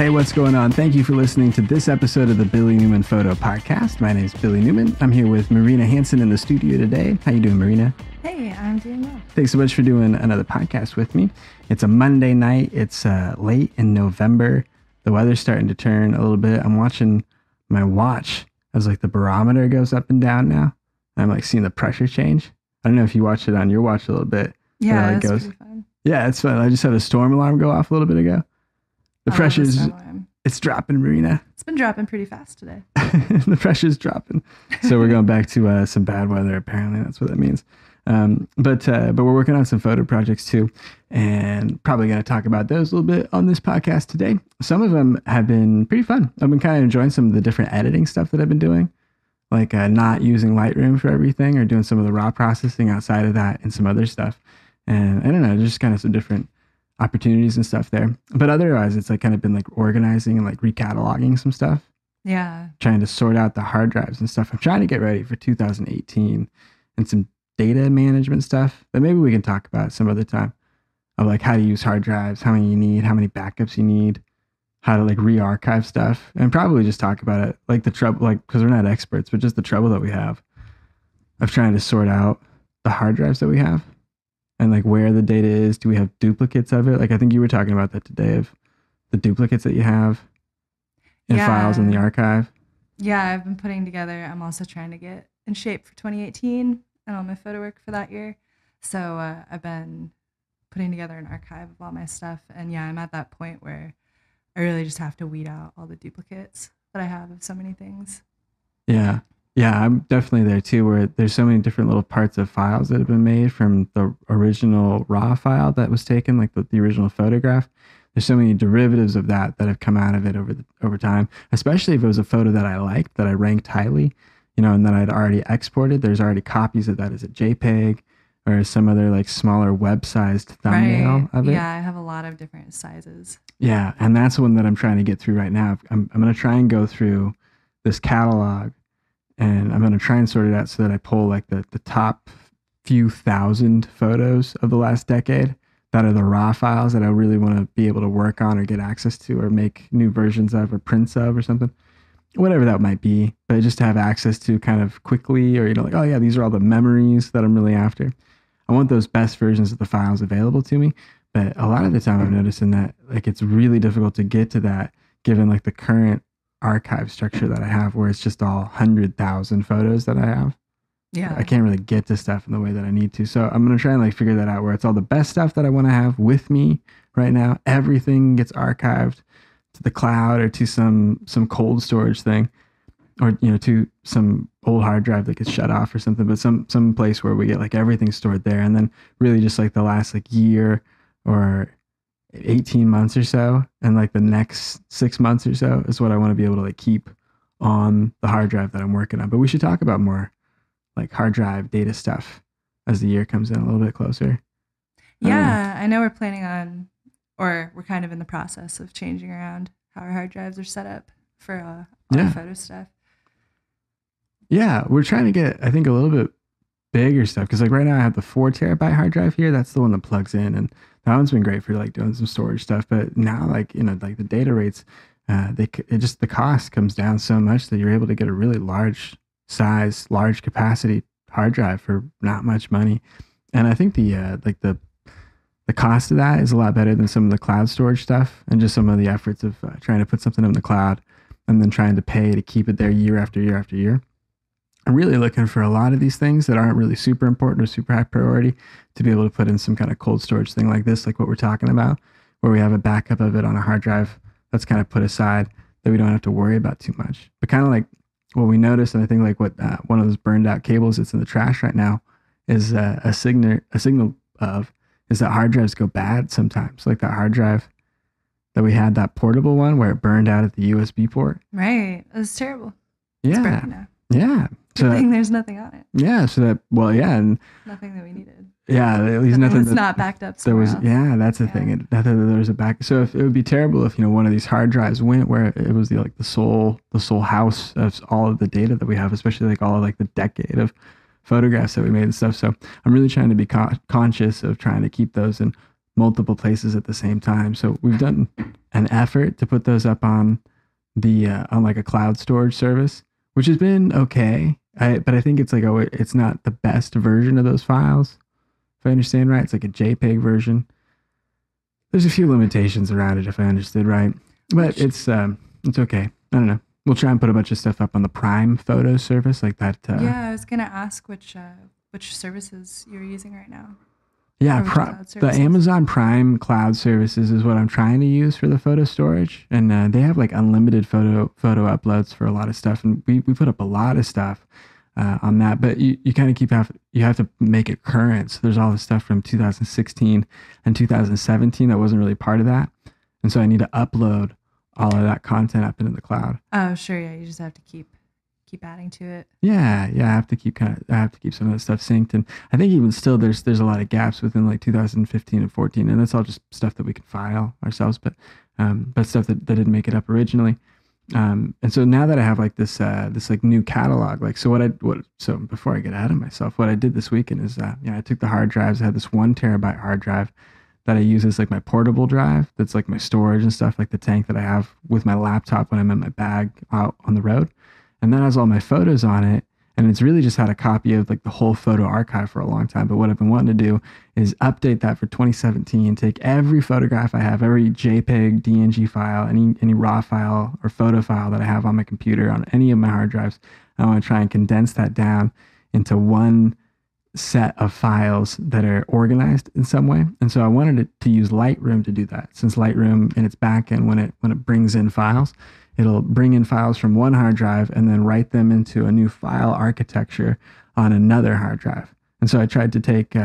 Hey, what's going on? Thank you for listening to this episode of the Billy Newman Photo Podcast. My name is Billy Newman. I'm here with Marina Hansen in the studio today. How you doing, Marina? Hey, I'm doing well. Thanks so much for doing another podcast with me. It's a Monday night. It's late in November. The weather's starting to turn a little bit. I'm watching my watch as like the barometer goes up and down now. I'm like seeing the pressure change. I don't know if you watched it on your watch a little bit. Yeah, it's pretty fun. Yeah, it's fun. I just had a storm alarm go off a little bit ago. The pressure's, it's dropping, Marina. It's been dropping pretty fast today. The pressure's dropping. So we're going back to some bad weather, apparently. That's what that means. But we're working on some photo projects too, and probably going to talk about those a little bit on this podcast today. Some of them have been pretty fun. I've been kind of enjoying some of the different editing stuff that I've been doing, like not using Lightroom for everything or doing some of the raw processing outside of that and some other stuff. And I don't know, just kind of some different opportunities and stuff there. But otherwise, it's like kind of been like organizing and like recataloging some stuff. Yeah. Trying to sort out the hard drives and stuff. I'm trying to get ready for 2018 and some data management stuff that maybe we can talk about some other time, of like how to use hard drives, how many you need, how many backups you need, how to like re-archive stuff, and probably just talk about it, like the trouble, like, because we're not experts, but just the trouble that we have of trying to sort out the hard drives that we have. And like where the data is. Do we have duplicates of it? Like I think you were talking about that today, of the duplicates that you have in files in the archive. Yeah, I've been putting together. I'm also trying to get in shape for 2018 and all my photo work for that year. So I've been putting together an archive of all my stuff. And yeah, I'm at that point where I really just have to weed out all the duplicates that I have of so many things. Yeah. Yeah, I'm definitely there too, where there's so many different little parts of files that have been made from the original raw file that was taken, like the original photograph. There's so many derivatives of that have come out of it over time, especially if it was a photo that I liked, that I ranked highly, and that I'd already exported. There's already copies of that as a JPEG or some other like smaller web-sized thumbnail of it. Yeah, I have a lot of different sizes. Yeah, and that's one that I'm trying to get through right now. I'm going to try and go through this catalog. And I'm going to try and sort it out so that I pull like the top few thousand photos of the last decade that are the raw files that I really want to be able to work on or get access to or make new versions of or prints of or something, whatever that might be. But just to have access to kind of quickly, or, like, oh yeah, these are all the memories that I'm really after. I want those best versions of the files available to me. But a lot of the time I'm noticing that like it's really difficult to get to that given like the current archive structure that I have, where it's just all 100,000 photos that I have. Yeah, I can't really get to stuff in the way that I need to. So I'm going to try and like figure that out, where it's all the best stuff that I want to have with me right now. Everything gets archived to the cloud or to some cold storage thing, or to some old hard drive that gets shut off or something, but some place where we get like everything stored there. And then really just like the last like year or 18 months or so, and like the next 6 months or so is what I want to be able to like keep on the hard drive that I'm working on. But we should talk about more like hard drive data stuff as the year comes in a little bit closer. Yeah, I know we're planning on, or we're kind of in the process of changing around how our hard drives are set up for all our photo stuff. Yeah, we're trying to get, I think, a little bit bigger stuff, because like right now I have the 4 terabyte hard drive here. That's the one that plugs in, and that one's been great for like doing some storage stuff. But now like like the data rates, the cost comes down so much that you're able to get a really large size, large capacity hard drive for not much money. And I think the cost of that is a lot better than some of the cloud storage stuff, and just some of the efforts of trying to put something in the cloud and then trying to pay to keep it there year after year after year. I'm really looking for a lot of these things that aren't really super important or super high priority to be able to put in some kind of cold storage thing like this, like what we're talking about, where we have a backup of it on a hard drive that's kind of put aside, that we don't have to worry about too much. But kind of like what we noticed, and I think like what one of those burned out cables that's in the trash right now is a signal of is that hard drives go bad sometimes. Like that hard drive that we had, that portable one where it burned out at the USB port. Right. It was terrible. Yeah. It's broken now. Yeah. Good thing there's nothing on it. Yeah. So that, and nothing that we needed. Yeah, at least nothing that's not backed up. There was, else. Yeah, that's the thing. Nothing that there was a back. So if it would be terrible if one of these hard drives went where it was the sole house of all of the data that we have, especially like all of like the decade of photographs that we made and stuff. So I'm really trying to be conscious of trying to keep those in multiple places at the same time. So we've done an effort to put those up on the on like a cloud storage service, which has been okay. But I think it's like, oh, it's not the best version of those files. If I understand right, it's like a JPEG version. There's a few limitations around it, if I understood right, but it's okay. I don't know. We'll try and put a bunch of stuff up on the Prime Photo service, like that. Yeah, I was gonna ask which services you're using right now. Yeah, the Amazon Prime cloud services is what I'm trying to use for the photo storage, and they have like unlimited photo uploads for a lot of stuff, and we put up a lot of stuff on that. But you kind of you have to make it current. So there's all the stuff from 2016 and 2017 that wasn't really part of that, and so I need to upload all of that content up into the cloud. Oh, sure, yeah, you just have to keep adding to it. Yeah, I have to keep some of that stuff synced, and I think even still there's a lot of gaps within like 2015 and 14, and that's all just stuff that we can file ourselves, but stuff that didn't make it up originally. And so now that I have like this like new catalog, like so before I get ahead of myself, what I did this weekend is I took the hard drives. I had this 1 terabyte hard drive that I use as like my portable drive. That's like my storage and stuff, like the tank that I have with my laptop when I'm in my bag out on the road. And that has all my photos on it. And it's really just had a copy of like the whole photo archive for a long time. But what I've been wanting to do is update that for 2017, take every photograph I have, every JPEG, DNG file, any RAW file or photo file that I have on my computer, on any of my hard drives. I want to try and condense that down into one set of files that are organized in some way. And so I wanted to use Lightroom to do that, since Lightroom in its backend, when it brings in files, it'll bring in files from one hard drive and then write them into a new file architecture on another hard drive. And so I tried to take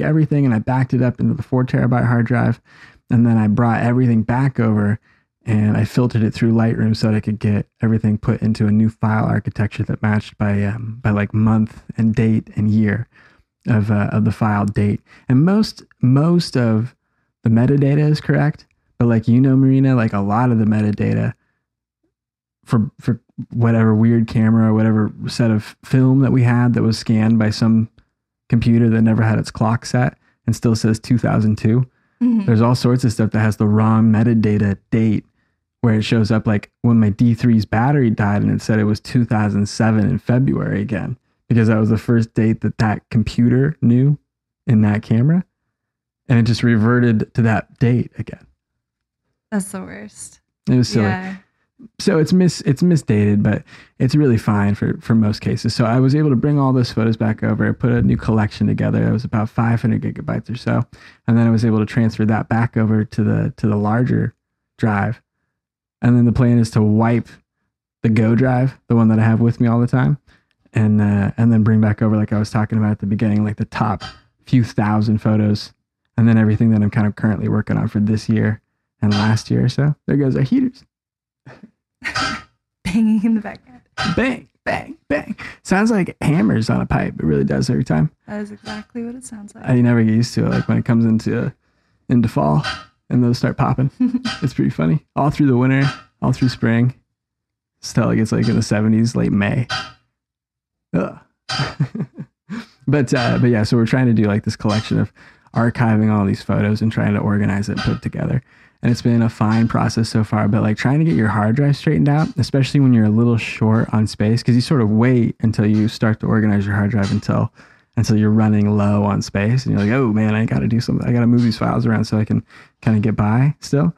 everything and I backed it up into the 4 terabyte hard drive, and then I brought everything back over and I filtered it through Lightroom so that I could get everything put into a new file architecture that matched by like month and date and year of the file date. And most of the metadata is correct. But like, Marina, like a lot of the metadata for whatever weird camera or whatever set of film that we had that was scanned by some computer that never had its clock set and still says 2002. Mm-hmm. There's all sorts of stuff that has the wrong metadata date, where it shows up like when my D3's battery died and it said it was 2007 in February again, because that was the first date that computer knew in that camera. And it just reverted to that date again. That's the worst. It was silly. Yeah. So it's misdated, but it's really fine for most cases. So I was able to bring all those photos back over. I put a new collection together. It was about 500 gigabytes or so. And then I was able to transfer that back over to the larger drive. And then the plan is to wipe the Go drive, the one that I have with me all the time, and then bring back over, like I was talking about at the beginning, like the top few thousand photos, and then everything that I'm kind of currently working on for this year and last year or so. There goes our heaters. Banging in the background. Bang, bang, bang. Sounds like hammers on a pipe. It really does every time. That is exactly what it sounds like. I never get used to it. Like when it comes into fall and those start popping. It's pretty funny. All through the winter, all through spring. Still, it gets like in the 70s, late May. Ugh. But yeah, so we're trying to do like this collection of archiving all these photos and trying to organize it and put it together. And it's been a fine process so far, but like trying to get your hard drive straightened out, especially when you're a little short on space, because you sort of wait until you start to organize your hard drive until you're running low on space. And you're like, oh man, I got to do something. I got to move these files around so I can kind of get by still.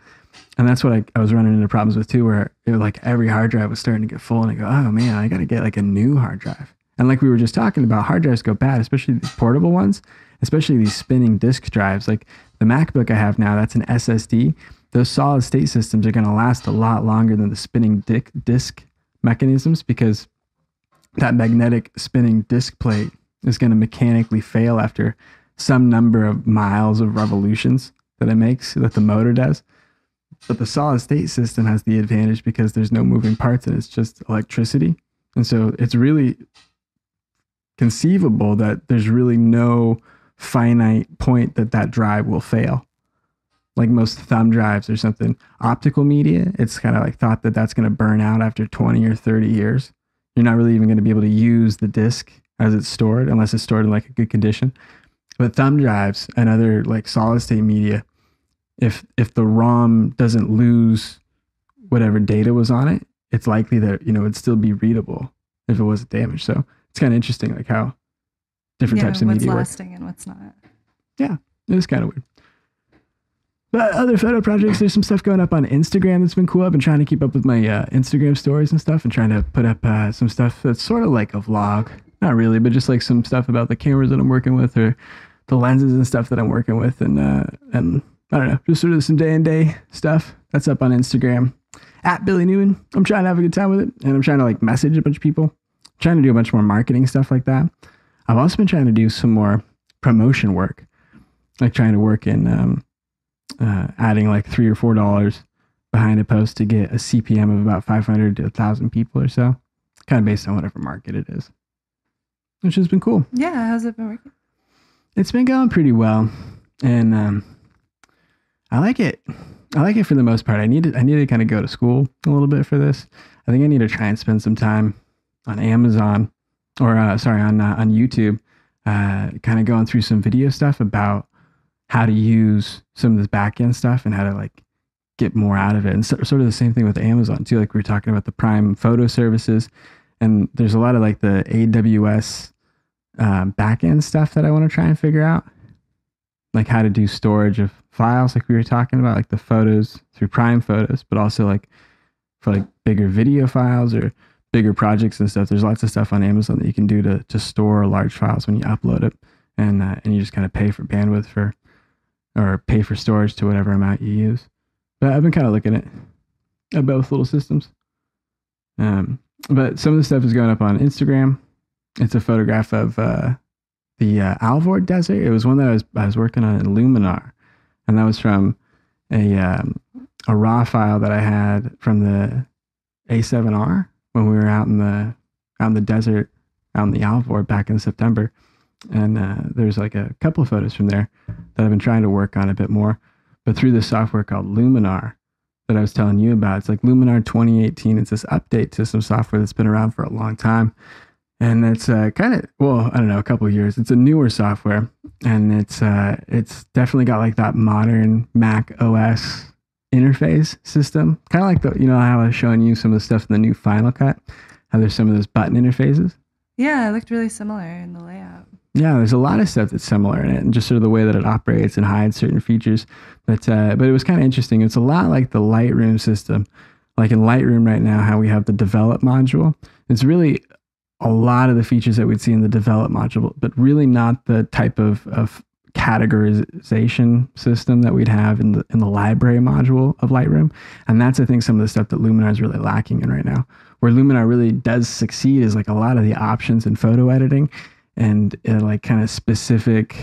And that's what I was running into problems with too, where it was like every hard drive was starting to get full and I go, oh man, I got to get like a new hard drive. And like we were just talking about, hard drives go bad, especially these portable ones, especially these spinning disk drives. Like the MacBook I have now, that's an SSD. Those solid state systems are going to last a lot longer than the spinning disk mechanisms, because that magnetic spinning disk plate is going to mechanically fail after some number of miles of revolutions that it makes, that the motor does. But the solid state system has the advantage because there's no moving parts and it's just electricity. And so it's really conceivable that there's really no finite point that drive will fail. Like most thumb drives or something, optical media, it's kind of like thought that that's going to burn out after 20 or 30 years. You're not really even going to be able to use the disk as it's stored unless it's stored in like a good condition. But thumb drives and other like solid state media, if the ROM doesn't lose whatever data was on it, it's likely that it'd still be readable if it wasn't damaged. So it's kind of interesting, like how different Yeah, types of what's media work. lasting and what's not. Yeah, it was kind of weird. But other photo projects, there's some stuff going up on Instagram that's been cool. I've been trying to keep up with my Instagram stories and stuff, and trying to put up some stuff that's sort of like a vlog. Not really, but just like some stuff about the cameras that I'm working with, or the lenses and stuff that I'm working with, and I don't know, just sort of some day and day stuff that's up on Instagram at Billy Newman. I'm trying to have a good time with it, and I'm trying to like message a bunch of people. I'm trying to do a bunch more marketing stuff like that. I've also been trying to do some more promotion work, like trying to work in adding like $3 or $4 behind a post to get a CPM of about 500 to 1,000 people or so, kind of based on whatever market it is, which has been cool. Yeah, how's it been working? It's been going pretty well, and I like it. I like it for the most part. I need to kind of go to school a little bit for this. I think I need to try and spend some time on Amazon, or on YouTube, kind of going through some video stuff about how to use some of this back end stuff and how to like get more out of it. And sort of the same thing with Amazon too. Like we were talking about the Prime photo services, and there's a lot of like the AWS back end stuff that I want to try and figure out, like how to do storage of files, like we were talking about, like the photos through Prime Photos, but also like for like bigger video files or bigger projects and stuff. There's lots of stuff on Amazon that you can do to store large files when you upload it, and you just kind of pay for bandwidth or pay for storage to whatever amount you use. But I've been kind of looking at both little systems. But some of the stuff is going up on Instagram. It's a photograph of the Alvord Desert. It was one that I was working on in Luminar, and that was from a raw file that I had from the A7R when we were out in the desert, out in the Alvord back in September. And there's like a couple of photos from there that I've been trying to work on a bit more, but through this software called Luminar that I was telling you about. It's like Luminar 2018. It's this update to some software that's been around for a long time. And it's kind of, well, I don't know, a couple of years. It's a newer software, and it's definitely got like that modern Mac OS interface system. Kind of like how I was showing you some of the stuff in the new Final Cut, how there's some of those button interfaces. Yeah, it looked really similar in the layout. Yeah, there's a lot of stuff that's similar in it, and just sort of the way that it operates and hides certain features. But it was kind of interesting. It's a lot like the Lightroom system. Like in Lightroom right now, how we have the develop module. It's really a lot of the features that we'd see in the develop module, but really not the type of categorization system that we'd have in the library module of Lightroom. And that's, I think, some of the stuff that Luminar is really lacking in right now. Where Luminar really does succeed is like a lot of the options in photo editing, and like kind of specific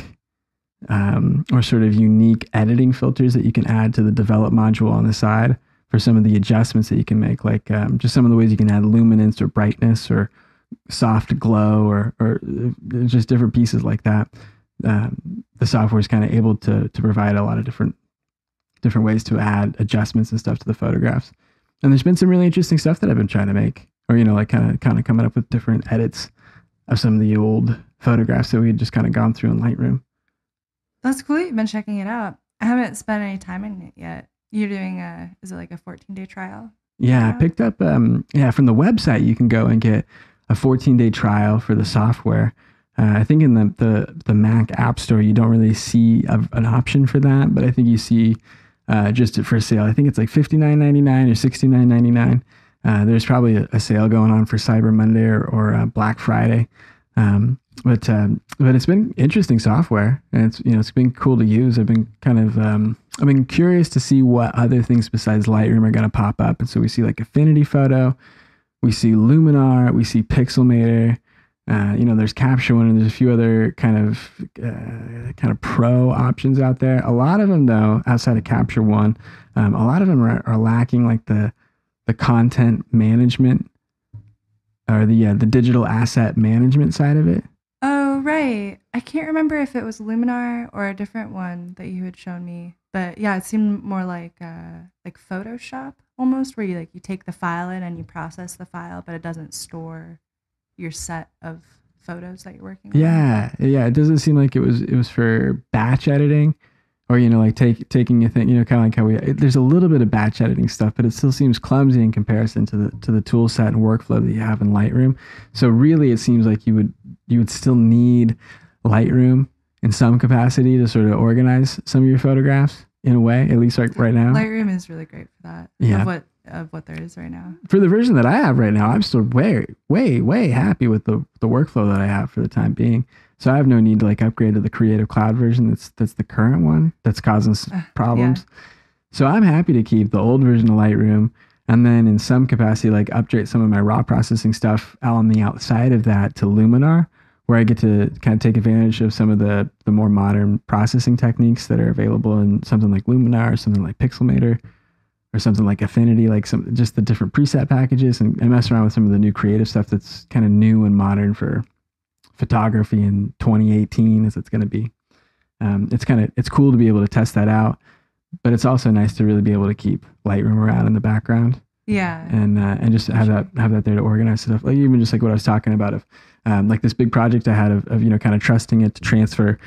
or sort of unique editing filters that you can add to the develop module on the side for some of the adjustments that you can make, like just some of the ways you can add luminance or brightness or soft glow or just different pieces like that. The software is kind of able to provide a lot of different ways to add adjustments and stuff to the photographs. And there's been some really interesting stuff that I've been trying to make, or like kind of coming up with different edits of some of the old photographs that we had just kind of gone through in Lightroom. That's cool. You've been checking it out. I haven't spent any time in it yet. You're doing is it like a 14-day trial? Yeah, I picked up from the website you can go and get a 14-day trial for the software. I think in the Mac App Store you don't really see an option for that, but I think you see just for sale. I think it's like $59.99 or $69.99. There's probably a sale going on for Cyber Monday or Black Friday. But it's been interesting software, and it's been cool to use. I've been curious to see what other things besides Lightroom are going to pop up. And so we see like Affinity Photo, we see Luminar, we see Pixelmator. There's Capture One, and there's a few other kind of pro options out there. A lot of them, though, outside of Capture One, a lot of them are lacking like the content management or the digital asset management side of it. Oh, right. I can't remember if it was Luminar or a different one that you had shown me, but yeah, it seemed more like Photoshop almost, where you take the file in and you process the file, but it doesn't store your set of photos that you're working on. Yeah. It doesn't seem like it was for batch editing, Or, like taking a thing, kind of like how there's a little bit of batch editing stuff, but it still seems clumsy in comparison to the tool set and workflow that you have in Lightroom. So really, it seems like you would still need Lightroom in some capacity to sort of organize some of your photographs in a way, at least like right now. Lightroom is really great for that. Yeah. Of what there is right now. For the version that I have right now, I'm still way happy with the workflow that I have for the time being. So I have no need to like upgrade to the Creative Cloud version. That's the current one that's causing problems. Yeah. So I'm happy to keep the old version of Lightroom, and then in some capacity, like upgrade some of my raw processing stuff on the outside of that to Luminar, where I get to kind of take advantage of some of the more modern processing techniques that are available in something like Luminar or something like Pixelmator or something like Affinity, like just the different preset packages, and mess around with some of the new creative stuff that's kind of new and modern for photography in 2018 as it's going to be. It's cool to be able to test that out, but it's also nice to really be able to keep Lightroom around in the background. Yeah. And just have that there to organize stuff. Like even just like what I was talking about of like this big project I had of kind of trusting it to transfer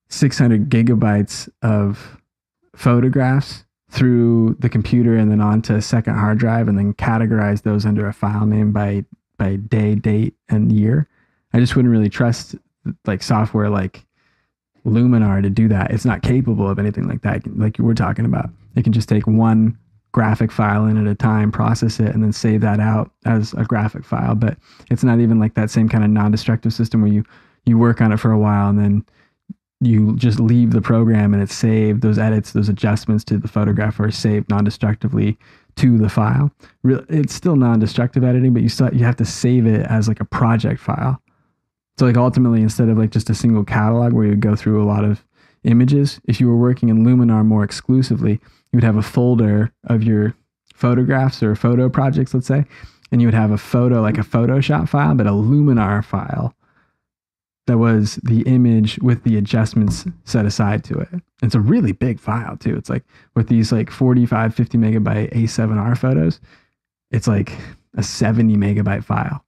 600 gigabytes of photographs through the computer and then onto a second hard drive and then categorize those under a file name by day, date, and year. I just wouldn't really trust like software like Luminar to do that. It's not capable of anything like that. Like you were talking about, it can just take one graphic file in at a time, process it, and then save that out as a graphic file. But it's not even like that same kind of non-destructive system where you work on it for a while and then you just leave the program and it's saved. Those edits, those adjustments to the photograph are saved non-destructively to the file. It's still non-destructive editing, but you have to save it as like a project file. So like ultimately, instead of like just a single catalog where you would go through a lot of images, if you were working in Luminar more exclusively, you would have a folder of your photographs or photo projects, let's say, and you would have a photo, like a Photoshop file, but a Luminar file that was the image with the adjustments set aside to it. It's a really big file too. It's like with these like 45, 50 megabyte A7R photos, it's like a 70 megabyte file.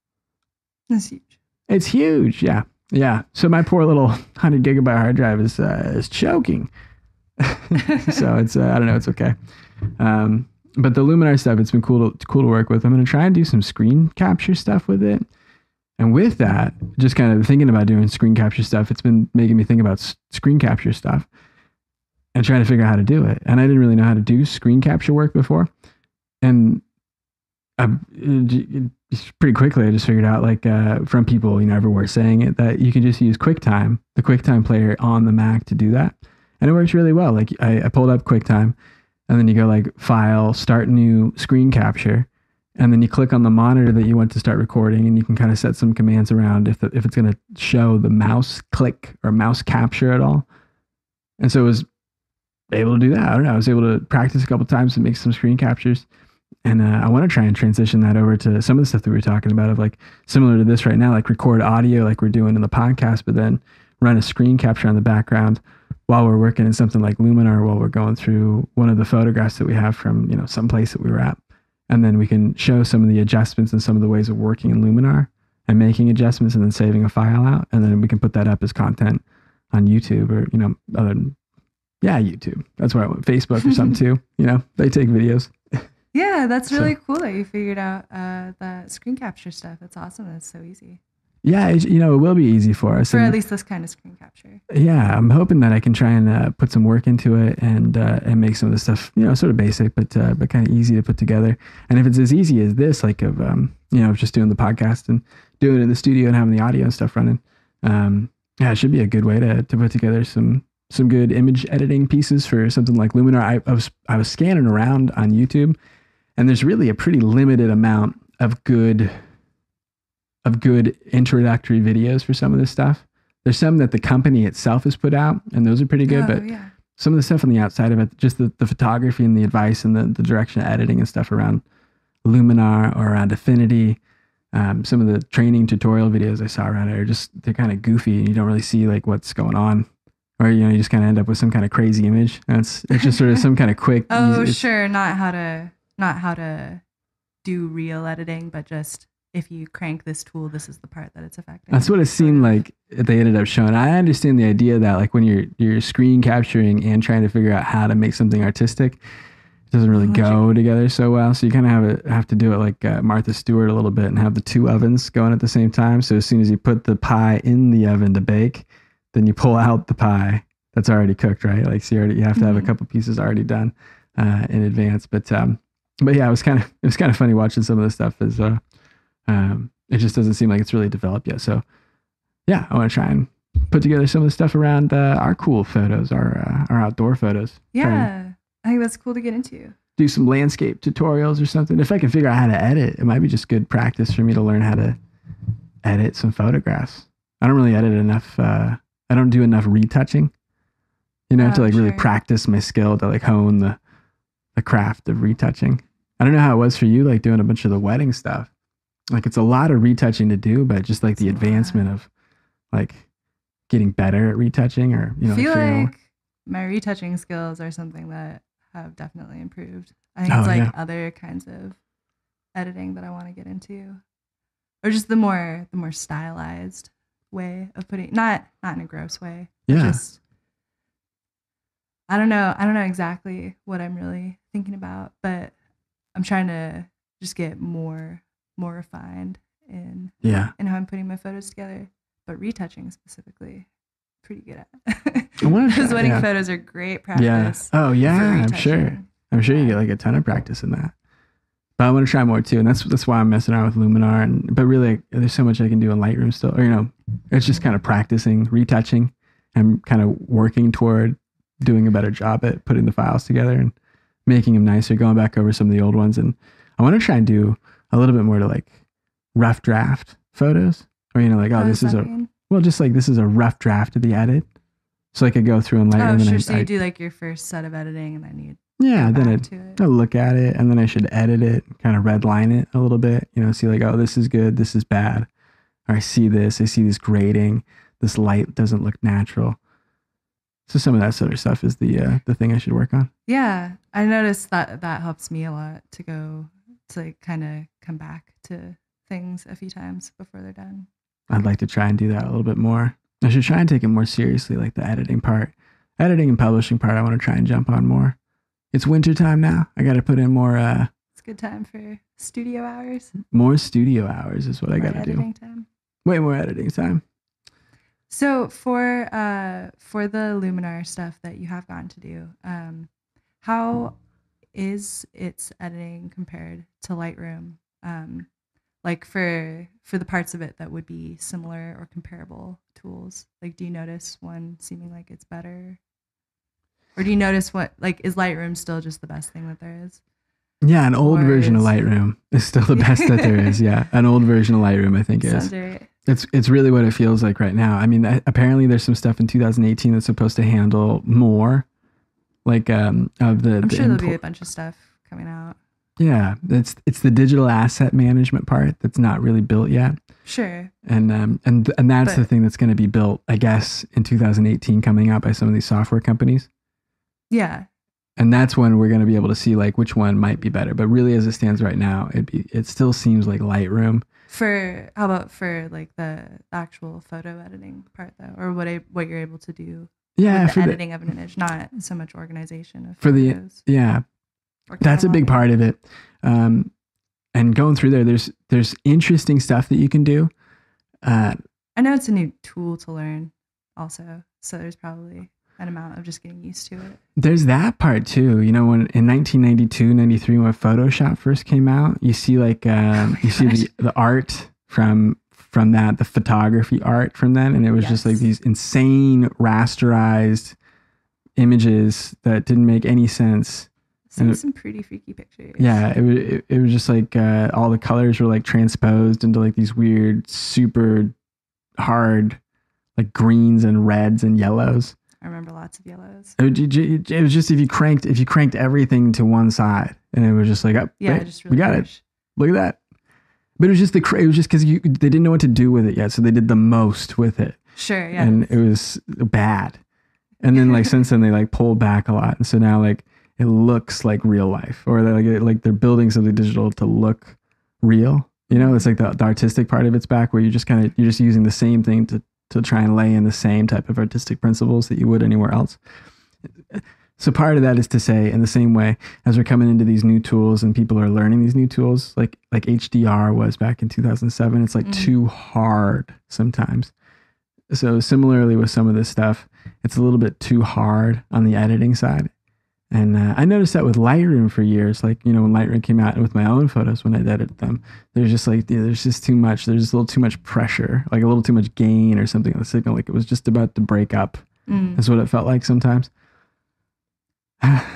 That's huge. It's huge. Yeah. Yeah. So my poor little 100 gigabyte hard drive is choking. So it's, I don't know. It's okay. But the Luminar stuff, it's been cool to work with. I'm going to try and do some screen capture stuff with it. And with that, just kind of thinking about doing screen capture stuff, it's been making me think about screen capture stuff and trying to figure out how to do it. And I didn't really know how to do screen capture work before. And pretty quickly, I just figured out, like, from people, everywhere saying it, that you can just use QuickTime, the QuickTime player on the Mac to do that. And it works really well. Like I pulled up QuickTime and then you go like File, Start New Screen Capture. And then you click on the monitor that you want to start recording, and you can kind of set some commands around if it's going to show the mouse click or mouse capture at all. And so I was able to do that. I don't know. I was able to practice a couple times and make some screen captures. And I want to try and transition that over to some of the stuff that we were talking about, of like similar to this right now, like record audio like we're doing in the podcast, but then run a screen capture on the background while we're working in something like Luminar, while we're going through one of the photographs that we have from, some place that we were at. And then we can show some of the adjustments and some of the ways of working in Luminar and making adjustments and then saving a file out. And then we can put that up as content on YouTube or, YouTube. That's where I went. Facebook or something too. They take videos. Yeah, that's really cool that you figured out the screen capture stuff. That's awesome. That's so easy. Yeah, it will be easy for us. For at least this kind of screen capture. Yeah, I'm hoping that I can try and put some work into it and make some of the stuff, sort of basic, but kind of easy to put together. And if it's as easy as this, like of just doing the podcast and doing it in the studio and having the audio and stuff running, it should be a good way to put together some good image editing pieces for something like Luminar. I was scanning around on YouTube, and there's really a pretty limited amount of good introductory videos for some of this stuff. There's some that the company itself has put out, and those are pretty good, but some of the stuff on the outside of it, just the photography and the advice and the direction of editing and stuff around Luminar or around Affinity, some of the training tutorial videos I saw around it they're kind of goofy, and you don't really see like what's going on, or you just kind of end up with some kind of crazy image. And it's just sort of some kind of quick. Sure, not how to do real editing, but just if you crank this tool, this is the part that it's affecting. That's what it seemed like they ended up showing. I understand the idea that like when you're screen capturing and trying to figure out how to make something artistic, it doesn't really go together so well. So you kind of have to do it like Martha Stewart a little bit and have the two ovens going at the same time. So as soon as you put the pie in the oven to bake, then you pull out the pie that's already cooked, right? Like so you have to have a couple pieces already done in advance. But yeah, it was kind of funny watching some of this stuff as it just doesn't seem like it's really developed yet. So yeah, I want to try and put together some of the stuff around our cool photos, our outdoor photos. Yeah, I think that's cool to get into. Do some landscape tutorials or something. If I can figure out how to edit, it might be just good practice for me to learn how to edit some photographs. I don't really edit enough. I don't do enough retouching, to like really practice my skill to like hone the craft of retouching. I don't know how it was for you, like doing a bunch of the wedding stuff. Like it's a lot of retouching to do, but just like the advancement of like getting better at retouching or, I feel like my retouching skills are something that have definitely improved. I think it's like other kinds of editing that I want to get into, or just the more stylized way of putting, not in a gross way. Yeah. Just, I don't know exactly what I'm really thinking about, but I'm trying to just get more refined in how I'm putting my photos together. But retouching specifically, pretty good at. Those wedding photos are great practice. Yeah. Oh yeah, I'm sure you get like a ton of practice in that. But I want to try more too, and that's why I'm messing around with Luminar. But really, there's so much I can do in Lightroom still. Or it's just kind of practicing retouching. I'm kind of working toward doing a better job at putting the files together and making them nicer. Going back over some of the old ones, and I want to try and do a little bit more to like rough draft photos, or this is this is a rough draft of the edit, so I could go through and Lightroom. Oh, sure. So you do like your first set of editing, and then you then I'd look at it, and then I should edit it, kind of redline it a little bit. See like, oh, this is good, this is bad, or I see this grading, this light doesn't look natural. So some of that sort of stuff is the thing I should work on. Yeah, I noticed that helps me a lot to kind of come back to things a few times before they're done. I'd like to try and do that a little bit more. I should try and take it more seriously, like the editing and publishing part. I want to try and jump on more. It's winter time now. I got to put in more. It's a good time for studio hours. More studio hours is what I got to do. Editing time. Way more editing time. So for the Luminar stuff that you have gotten to do, how is its editing compared to Lightroom? Like for the parts of it that would be similar or comparable tools, like do you notice one seeming like it's better, or do you notice is Lightroom still just the best thing that there is? Yeah, an old version of Lightroom is still the best that there is. Yeah, an old version of Lightroom I think is. Right. It's really what it feels like right now. I mean, apparently there's some stuff in 2018 that's supposed to handle more, like of the. I'm sure there'll be a bunch of stuff coming out. Yeah, it's the digital asset management part that's not really built yet. Sure. And that's the thing that's going to be built, I guess, in 2018 coming out by some of these software companies. Yeah. And that's when we're going to be able to see like which one might be better. But really, as it stands right now, it still seems like Lightroom. How about for like the actual photo editing part though, or what you're able to do? Yeah, with the editing of an image, not so much organization of photos. That's a big part of it. And going through there's interesting stuff that you can do. I know it's a new tool to learn also, so there's probably an amount of just getting used to it. There's that part too. When in 1992, 93, when Photoshop first came out, you see like see the art from that, the photography art from then, and it was just like these insane rasterized images that didn't make any sense. Some pretty freaky pictures. Yeah, it was just like all the colors were like transposed into like these weird, super hard, like greens and reds and yellows. I remember lots of yellows. It was just if you cranked everything to one side, and it was just like, just really we got it. Look at that. But it was just because they didn't know what to do with it yet, so they did the most with it. Sure, yeah. And it was bad. And then like since then they like pulled back a lot, and so now like it looks like real life, or they're building something digital to look real. You know, it's like the artistic part of it's back, where you're just using the same thing to try and lay in the same type of artistic principles that you would anywhere else. So part of that is to say, in the same way as we're coming into these new tools and people are learning these new tools, like HDR was back in 2007, it's like too hard sometimes. So similarly with some of this stuff, it's a little bit too hard on the editing side. And I noticed that with Lightroom for years, like, you know, when Lightroom came out and with my own photos, when I'd edit them, there's just like, there's just too much, there's just a little too much pressure, like a little too much gain or something on the signal. Like it was just about to break up. That's what it felt like sometimes.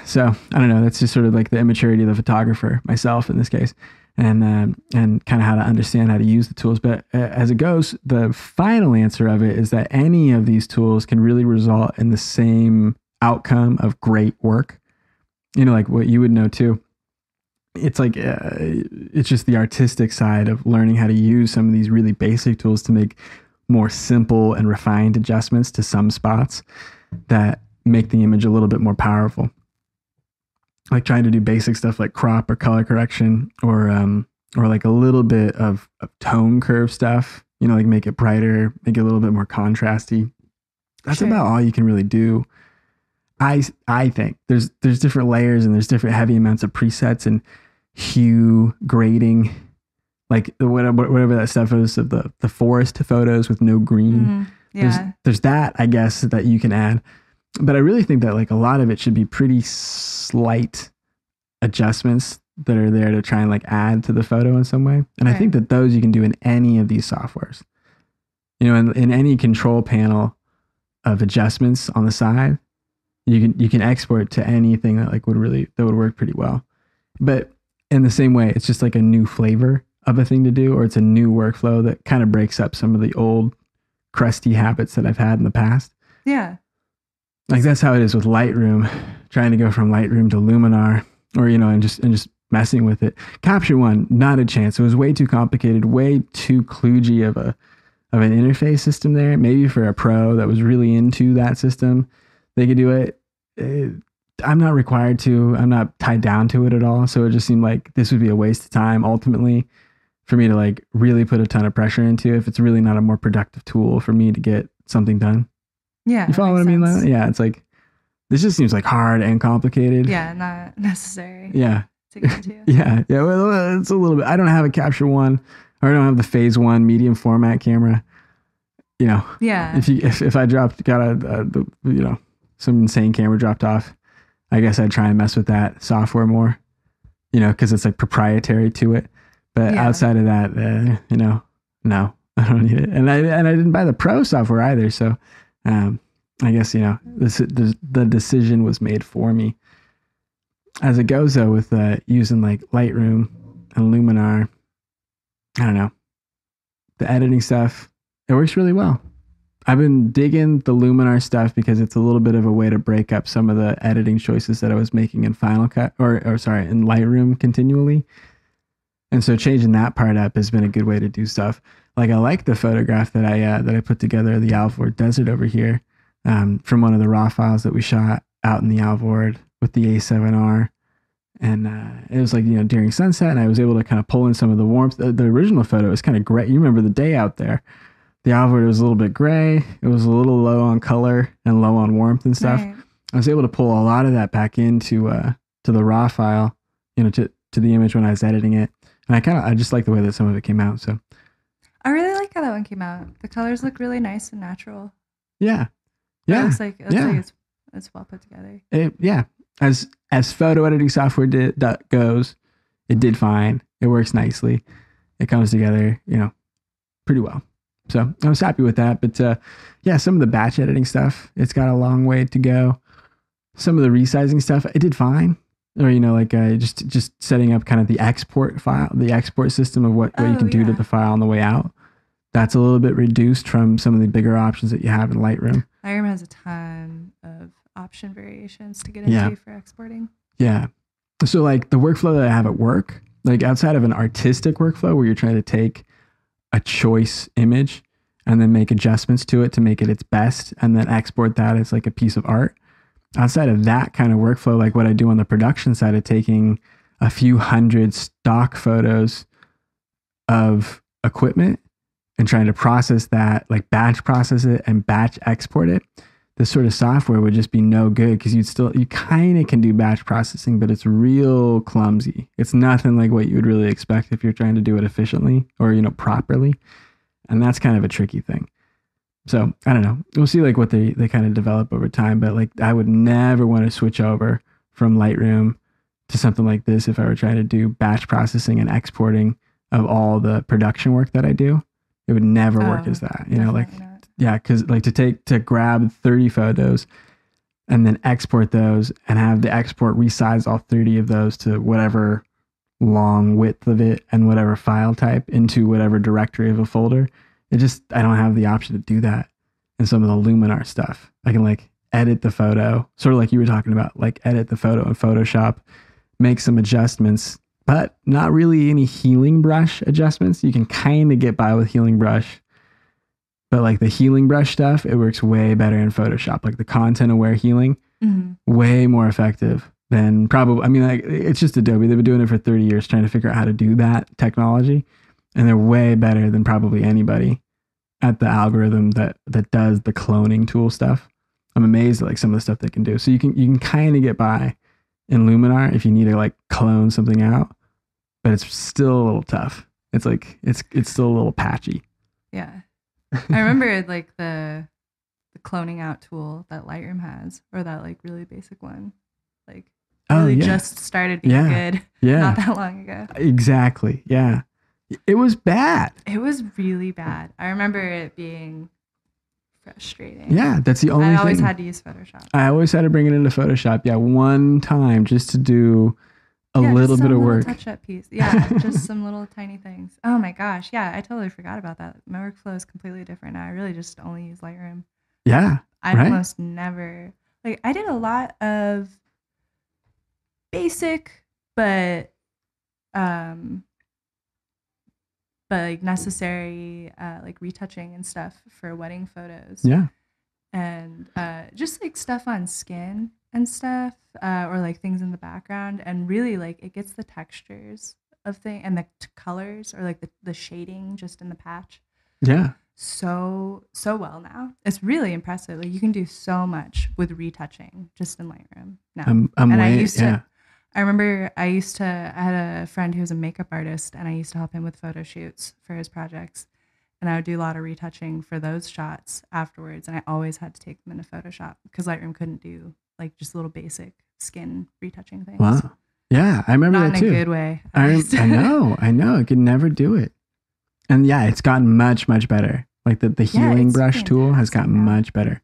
So I don't know, that's just sort of like the immaturity of the photographer, myself in this case, and kind of how to understand how to use the tools. But as it goes, the final answer of it is that any of these tools can really result in the same outcome of great work. You know, like what you would know too. It's like, it's just the artistic side of learning how to use some of these really basic tools to make more simple and refined adjustments to some spots that make the image a little bit more powerful. Like trying to do basic stuff like crop or color correction, or like a little bit of tone curve stuff, you know, like make it brighter, make it a little bit more contrasty. That's about all you can really do. I think there's different layers and there's different heavy amounts of presets and hue grading, like whatever that stuff is of the forest photos with no green. There's that, I guess, that you can add. But I really think that like a lot of it should be pretty slight adjustments that are there to try and like add to the photo in some way. And I think that those you can do in any of these softwares. You know, in any control panel of adjustments on the side, you can export to anything that like would work pretty well. But in the same way, it's just like a new flavor of a thing to do, or it's a new workflow that kind of breaks up some of the old crusty habits that I've had in the past. Yeah. Like that's how it is with Lightroom, trying to go from Lightroom to Luminar, or, you know, and just messing with it. Capture One, not a chance. It was way too complicated, way too kludgy of an interface system there. Maybe for a pro that was really into that system, they could do it. I'm not required to. I'm not tied down to it at all. So it just seemed like this would be a waste of time ultimately for me to like really put a ton of pressure into, if it's really not a more productive tool for me to get something done. Yeah. You follow what I mean? Like, yeah, it's like, this just seems like hard and complicated. Yeah, not necessary. Yeah. To get into. Yeah. Well, it's a little bit. I don't have a Capture One, or I don't have the Phase One medium format camera. You know. Yeah. If I got some insane camera dropped off, I guess I'd try and mess with that software more. You know, because it's like proprietary to it. But outside of that, you know, no, I don't need it. And I didn't buy the pro software either, so. I guess, you know, the decision was made for me. As it goes though, with using like Lightroom and Luminar, I don't know, the editing stuff, it works really well. I've been digging the Luminar stuff because it's a little bit of a way to break up some of the editing choices that I was making in Final Cut, or in Lightroom continually. And so changing that part up has been a good way to do stuff. Like I like the photograph that I put together, the Alvord Desert over here, from one of the raw files that we shot out in the Alvord with the A7R. And it was like, you know, during sunset, and I was able to kind of pull in some of the warmth. The original photo was kind of gray. You remember the day out there. The Alvord was a little bit gray. It was a little low on color and low on warmth and stuff. Right. I was able to pull a lot of that back into to the raw file, you know, to the image when I was editing it. And I just like the way that some of it came out. So I really like how that one came out. The colors look really nice and natural. Yeah. Yeah. It looks like it's well put together. Yeah. As photo editing software goes, it did fine. It works nicely. It comes together, you know, pretty well. So I was happy with that. But yeah, some of the batch editing stuff, it's got a long way to go. Some of the resizing stuff, it did fine. Or, you know, like just setting up kind of the export file, the export system of what you can do to the file on the way out. That's a little bit reduced from some of the bigger options that you have in Lightroom. Lightroom has a ton of option variations to get into for exporting. Yeah. So like the workflow that I have at work, like outside of an artistic workflow where you're trying to take a choice image and then make adjustments to it to make it its best and then export that as like a piece of art. Outside of that kind of workflow, like what I do on the production side of taking a few hundred stock photos of equipment and trying to process that, like batch process it and batch export it, this sort of software would just be no good because you kind of can do batch processing, but it's real clumsy. It's nothing like what you would really expect if you're trying to do it efficiently or, properly. And that's kind of a tricky thing. So I don't know. We'll see like what they kind of develop over time, but like I would never want to switch over from Lightroom to something like this if I were trying to do batch processing and exporting of all the production work that I do. It would never work as that, like, not. Yeah. Cause like to grab 30 photos and then export those and have the export resize all 30 of those to whatever long width of it and whatever file type into whatever directory of a folder. I don't have the option to do that in some of the Luminar stuff. I can like edit the photo, sort of like you were talking about, like edit the photo in Photoshop, make some adjustments, but not really any healing brush adjustments. You can kind of get by with healing brush, but like the healing brush stuff, it works way better in Photoshop. Like the content aware healing, way more effective than probably, like it's just Adobe. They've been doing it for 30 years trying to figure out how to do that technology. And they're way better than probably anybody at the algorithm that does the cloning tool stuff. I'm amazed at like some of the stuff they can do. So you can kind of get by in Luminar if you need to like clone something out, but it's still a little tough. It's like it's still a little patchy. Yeah. I remember like the cloning out tool that Lightroom has, or that like really basic one. Like really just started to get good not that long ago. Exactly. Yeah. It was bad. It was really bad. I remember it being frustrating. Yeah, that's the only thing. I always had to use Photoshop. I always had to bring it into Photoshop. Yeah, one time just to do a little bit of work. Touch-up piece. Yeah, just some little tiny things. Oh my gosh. Yeah, I totally forgot about that. My workflow is completely different now. I really just only use Lightroom. Yeah, I almost never... Like, I did a lot of basic, but like necessary like retouching and stuff for wedding photos. Yeah. And just like stuff on skin and stuff, or like things in the background, and really like it gets the textures of things and the colors, or like the shading just in the patch. Yeah. So well now. It's really impressive. Like you can do so much with retouching just in Lightroom now. I remember I had a friend who was a makeup artist, and I used to help him with photo shoots for his projects. And I would do a lot of retouching for those shots afterwards. And I always had to take them into Photoshop because Lightroom couldn't do like just little basic skin retouching things. Wow. Yeah, I remember that too. Not in a good way. I know. I could never do it. And yeah, it's gotten much, much better. Like the healing brush tool has gotten much better.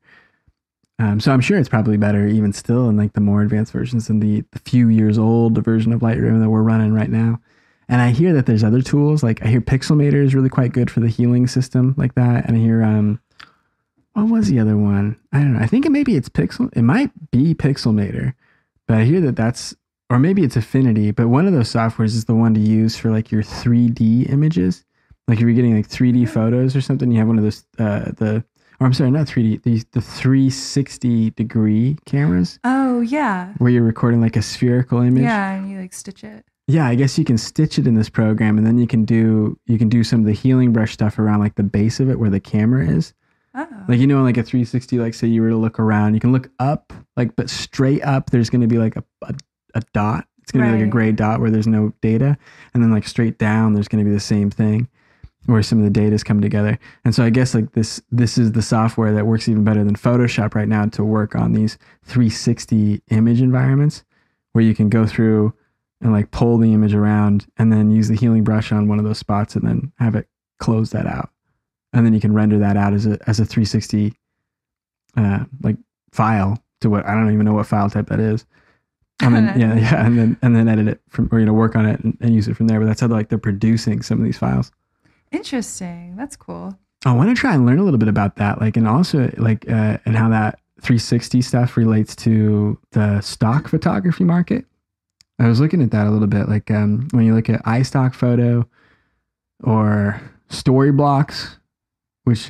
So I'm sure it's probably better even still in like the more advanced versions than the few years old version of Lightroom that we're running right now. And I hear that there's other tools. Like I hear Pixelmator is really quite good for the healing system like that. And I hear, what was the other one? I don't know. I think it might be Pixelmator, but I hear or maybe it's Affinity, but one of those softwares is the one to use for like your 3D images. Like if you're getting like 3D photos or something, you have one of those, not 3D, the 360 degree cameras. Oh, yeah. Where you're recording like a spherical image. Yeah, and you like stitch it. Yeah, I guess you can stitch it in this program, and then you can do some of the healing brush stuff around like the base of it where the camera is. Oh. Like, like a 360, like say you were to look around, you can look up, like, but straight up, there's going to be like a dot. It's going to be like a gray dot where there's no data. And then like straight down, there's going to be the same thing where some of the data's come together. And so I guess like this is the software that works even better than Photoshop right now to work on these 360 image environments where you can go through and like pull the image around and then use the healing brush on one of those spots and then have it close that out. And then you can render that out as a 360 like file to what, I don't even know what file type that is. And then and then edit it from, or work on it and use it from there. But that's how they're producing some of these files. Interesting. That's cool. I want to try and learn a little bit about that, like, and also like and how that 360 stuff relates to the stock photography market. I was looking at that a little bit, like when you look at iStock photo or Storyblocks, which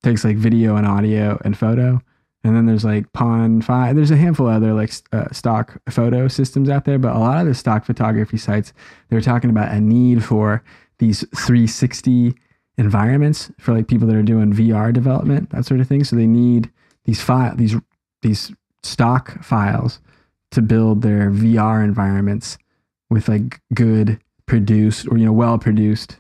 takes like video and audio and photo. And then there's like Pond5. There's a handful of other like stock photo systems out there, but a lot of the stock photography sites, they're talking about a need for these 360 environments for like people that are doing VR development, that sort of thing. So they need these these stock files to build their VR environments with like good produced or, well produced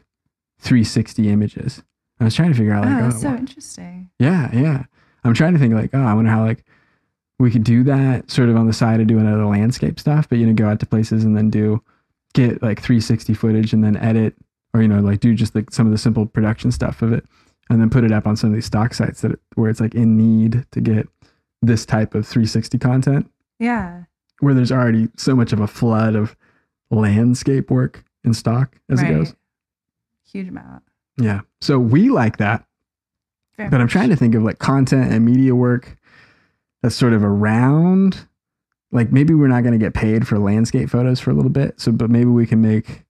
360 images. I was trying to figure out like, that's so interesting. Yeah. I'm trying to think like, I wonder how like we could do that sort of on the side of doing other landscape stuff, but go out to places and then get like 360 footage and then edit or, like do just like some of the simple production stuff of it and then put it up on some of these stock sites where it's like in need to get this type of 360 content. Yeah. Where there's already so much of a flood of landscape work in stock as it goes. Huge amount. Yeah. So we like that. Very but much. I'm trying to think of like content and media work that's sort of around, like maybe we're not going to get paid for landscape photos for a little bit. But maybe we can make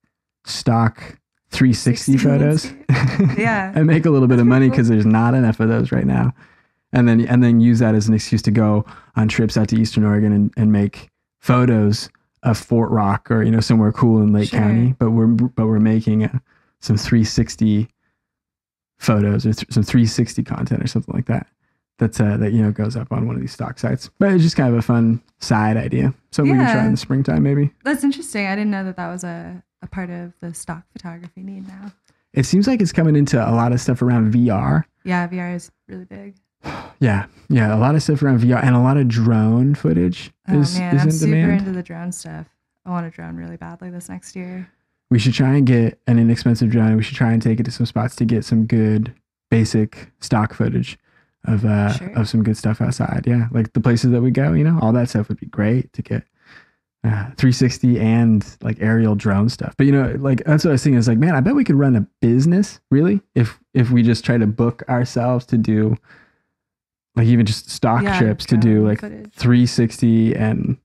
stock 360 photos and make a little bit of money because there's not enough of those right now. And then use that as an excuse to go on trips out to Eastern Oregon and make photos of Fort Rock or, somewhere cool in Lake County, but we're making some 360 photos or some 360 content or something like that. That goes up on one of these stock sites. But it's just kind of a fun side idea. So we can try in the springtime maybe. That's interesting. I didn't know that was a part of the stock photography need now. It seems like it's coming into a lot of stuff around VR. Yeah, VR is really big. Yeah, a lot of stuff around VR and a lot of drone footage is in I'm demand. super into the drone stuff. I want a drone really badly this next year. We should try and get an inexpensive drone. We should try and take it to some spots to get some good basic stock footage of some good stuff outside. Yeah, like the places that we go, all that stuff would be great to get 360 and like aerial drone stuff. But like that's what I was thinking is like, man, I bet we could run a business really if we just try to book ourselves to do like even just stock trips to do like footage. 360 and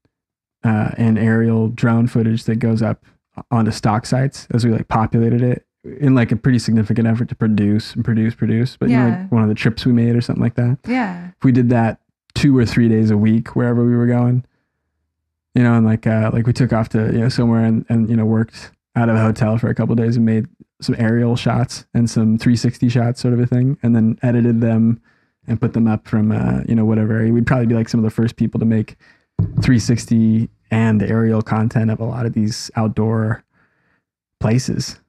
aerial drone footage that goes up onto stock sites as we like populated it in like a pretty significant effort to produce. But like one of the trips we made or something like that. Yeah. If we did that 2 or 3 days a week wherever we were going, and like we took off to somewhere and worked out of a hotel for a couple of days and made some aerial shots and some 360 shots sort of a thing, and then edited them and put them up from whatever area. We'd probably be like some of the first people to make 360 and aerial content of a lot of these outdoor places.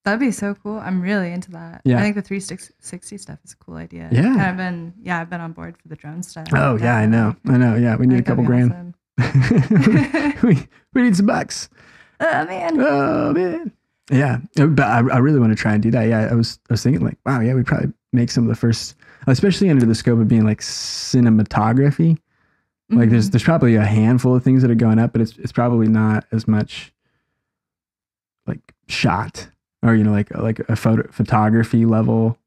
That'd be so cool. I'm really into that. Yeah. I think the 360 stuff is a cool idea. Yeah. And I've been on board for the drone stuff. Oh yeah, I know. Yeah, we need a couple grand. Awesome. we need some bucks. Oh man. Yeah, but I really want to try and do that. Yeah, I was thinking like, wow, yeah, we probably make some of the first, especially under the scope of being like cinematography. Like there's probably a handful of things that are going up, but it's probably not as much like shot or like a photography level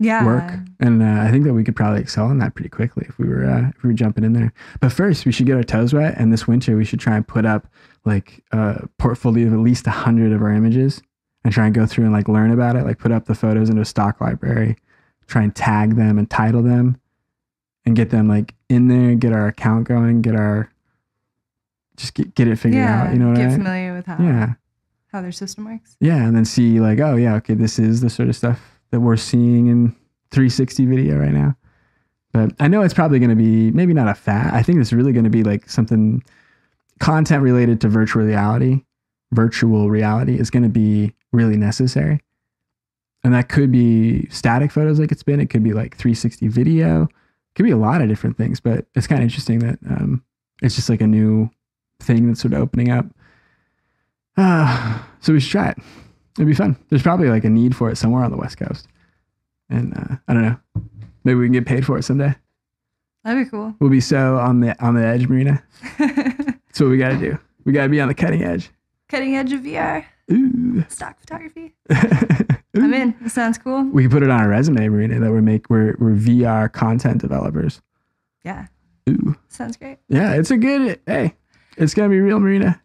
work. And I think that we could probably excel in that pretty quickly if we were jumping in there. But first, we should get our toes wet, and this winter we should try and put up like a portfolio of at least 100 of our images and try and go through and like learn about it, like put up the photos into a stock library, try and tag them and title them and get them like in there, get our account going, get it figured out, get familiar with how their system works. Yeah, and then see like, oh yeah, okay, this is the sort of stuff that we're seeing in 360 video right now. But I know it's probably going to be maybe not a fad. I think it's really going to be like something content related to virtual reality. Virtual reality is going to be really necessary. And that could be static photos like it's been. It could be like 360 video. It could be a lot of different things, but it's kind of interesting that it's just like a new thing that's sort of opening up. So we should try it. It'd be fun. There's probably like a need for it somewhere on the West Coast. And I don't know. Maybe we can get paid for it someday. That'd be cool. We'll be so on the edge, Marina. That's what we got to do. We got to be on the cutting edge. Cutting edge of VR. Ooh. Stock photography. I'm in. It sounds cool. We can put it on our resume, Marina, that we're VR content developers. Yeah. Ooh. Sounds great. Yeah, it's a good, hey, it's going to be real, Marina.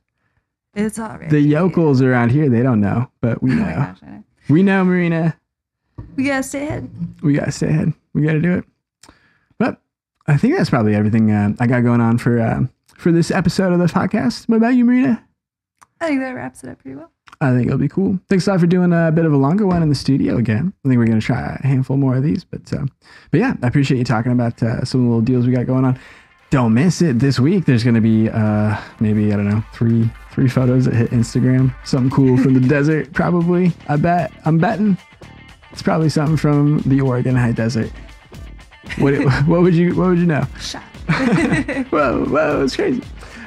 It's all right. The yokels around here, they don't know, but we know. Oh my gosh, I know. We know, Marina. We got to stay ahead. We got to stay ahead. We got to do it. But I think that's probably everything I got going on for this episode of the podcast. What about you, Marina? I think that wraps it up pretty well. I think it'll be cool. Thanks a lot for doing a bit of a longer one in the studio again. I think we're going to try a handful more of these, but yeah, I appreciate you talking about some of the little deals we got going on. Don't miss it this week. There's going to be maybe, I don't know, three photos that hit Instagram. Something cool from the desert, probably. I'm betting it's probably something from the Oregon High Desert. What would you know? Shot. Whoa, it's crazy.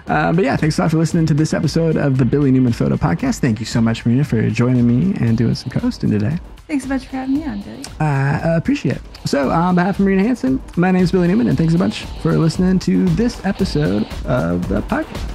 But yeah, thanks a lot for listening to this episode of the Billy Newman Photo Podcast. Thank you so much, Marina, for joining me and doing some co-hosting today. Thanks so much for having me on, Billy. I appreciate it. So on behalf of Marina Hansen, my name is Billy Newman, and thanks so much for listening to this episode of the podcast.